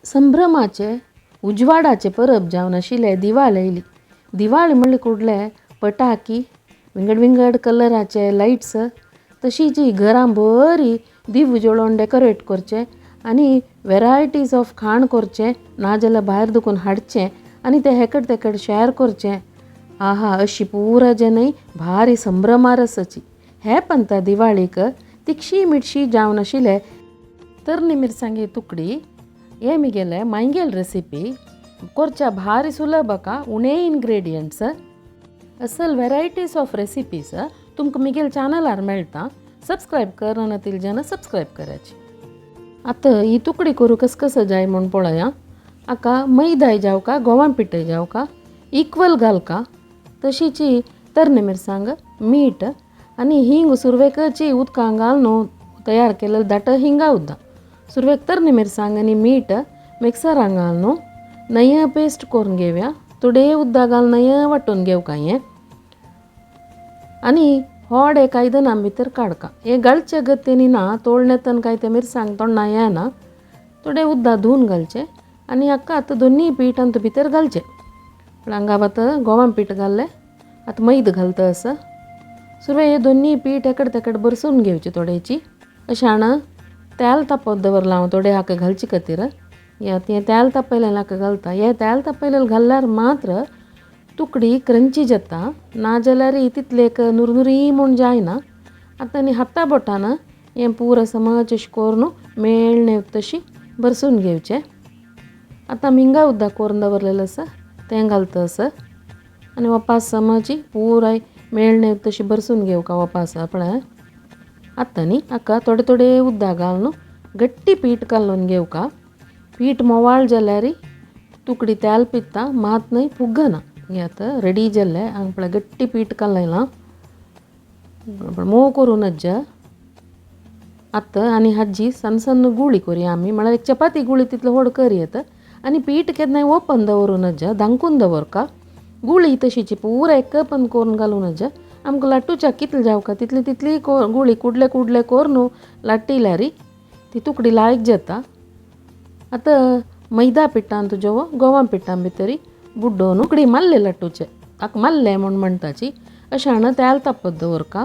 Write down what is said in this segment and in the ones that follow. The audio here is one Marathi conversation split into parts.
संभ्रमाचे उजवाडाचे परब जावन आशिल्ले दिवाळ येयली. दिवाळी म्हणले कुडले पटाकी, विंगड विंगड कलराचे लायट्स, तशीच घरां बरी दिव उजळोवन डेकोरेट करचे आनी वेरायटीज ऑफ खाण करचें, नाजाल्यार भायर दुखून हाडचें आनी ते हेकड तेकड शेअर करचें. आहा, अशी पुरा जनय भारी संभ्रमार आसाची. हे पंता दिवाळीक तिखशी मिठशी जावन आशिल्ले तरणी मिरसांगे तुकडी हे मिगेले मांगेल रेसिपी करच्या भारी सुलभ का उणे इंग्रेडियंट्स असल वेरायटीज ऑफ रेसिपीज तुमकां मिगेल चॅनलार मेळटा. सबस्क्रायब करनातील जन सबस्क्रायब करायची. आता ही तुकडी करू कसं जाय म्हण पळया. आका मैदाय जाव का गोवां पिठय जाव का इक्वल घाल का, तशीची तरणे मिरसांग, मीठ आनी हिंग सुरवेकची उदकां घाल न्हू तयार केलेलं दाट हिंगा उद्दा. सुरवेक तरणे मिरसांग आनी मीठ मिक्सरान घाल न्हू नयं पेस्ट करून घेवया. थोडे उदक घाल नयं वांटून घेवका हें आनी व्हड एक आयदना भितर काडका. हें घालचे गतेनी ना तोळनेतन काय ते मिरसांग तोंडा येना. थोडे उदक धुवन घालचे आनी हाका आतां दोनी पीठ अंत भितर घालचे. हांगा आतां गोवां पीठ घाल्लें, आतां मैद घालता असं. सुरवे हे दोनी पीठ एकड तेकड बरसून घेवचे थोडेची. अशें हांण तेल तापोवत दवरलां हांव थोडे हाका घालचे खातीर. हें तेल तापयलें हाका घालता. हें तेल तापयलें घाल्ल्यार मात्र तुकडी क्रंची जाता, नाजाल्यार तितलेक नुरनुरी म्हूण जायना. आतां न्ही हाता बोटान हें पुरो समज अशें करून मेळणें तशी बरसून घेवचें. आतां मिंगा उदक करून दवरलेलें आसा तें घालता असं आनी वापास समज पुराय मेळणें तशी बरसून घेवका वापास पळय. आतां न्ही हाका थोडे थोडे उदक घालून गट्टी पीठ घालून घेवका. पीठ मोवाळ जाल्यार तुकडी तेल पित्ता मात न्हय फुगना. हें आतां रेडी जाल्लें. हांगा पळय गट्टी पीठ घालयलां मोव करूनच जा. आतां आनी हाजी सन्न सन्न गुळी करुया आमी, म्हळ्यार एक चपाती गुळी तितलो व्हड करयत आनी पीठ केन्नाय ओपन दवरूनच जा, धांकून दवरका. गुळी तशीची पुरा एक कपन करून घालूनच जा. आमकां लाट्टूच्या कितली जावका तितली तितली गुळी कुडले कुडले करून लाट्टिल्यार ती तुकडी लायक जाता. आतां मैदा पिठान तुज्या गोवां पिठां भितर बुड्डोवन उकडी मारले लाट्टूचे हाका मारले म्हूण म्हणटाची. अशें हांण तेल तापत दवरका.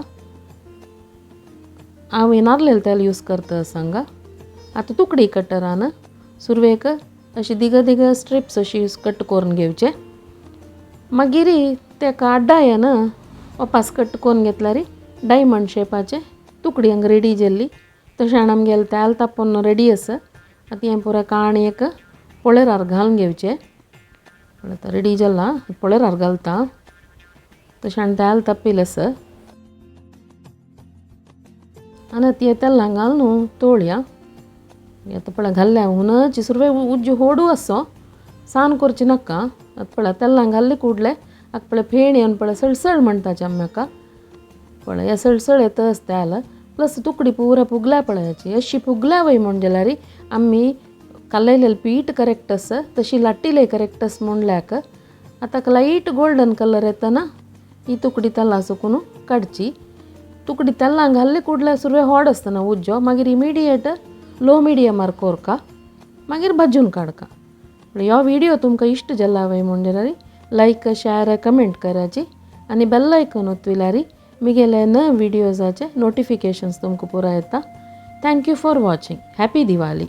हांव नारलेलें तेल यूज करता सांगा. आतां तुकडी कटरान सुरवेक अशी दिग दिग स्ट्रिप्स अशी कट करून घेवचे. मागीर तेका आड्डायन वापास कट करून घेतल्यार डायमंड शेपाचे तुकडी हांगा रेडी जाल्ली. तशें हांण आमगेलें तेल तापोवन रेडी आसा. आतां हें पुरो काणयेक पोळेरार घालून घेवचें. आतां रेडी जालां, पोळेरार घालता. तशें हांण तेल तापयलें आसा आनी ती तेलां घालून तोळया. आतां पळय घाल्ल्या हुनच सुरवे उज्ज होडू आसो सान करची नाका. आतां पळय तेलां घाल्ले कुडले हाका पळय फेण येवन पळय सळसळ म्हणटाचे आमी हाका. पळय हे सळसळ येतच तेल प्लस तुकडी पुरा फुगल्या पळयाची. अशी फुगल्या वय म्हण जाल्यार आमी कालयलेलें पीठ करेक्ट आसा, तशी लाट्टिले करेक्ट आसा म्हणल्याक आतां लायट गोल्डन कलर येता ना ही तुकडी तेलां सुकून काडची. तुकडी तेलां घाल्ले कुडले सुरवे हॉड आसतना उज्जो मागीर इमिडिएट लो मिडियमार करका मागीर भाजून काडका. ह्यो व्हिडिओ तुमकां इश्ट जाला वय म्हण जाल्यार लायक शेअर कमेंट कराची आनी बेल आयकॉन ओतविल्यार मिगेले न व्हिडिओजाचे नोटिफिकेशन्स तुमकां पुरा येता. Thank you for watching. Happy Diwali.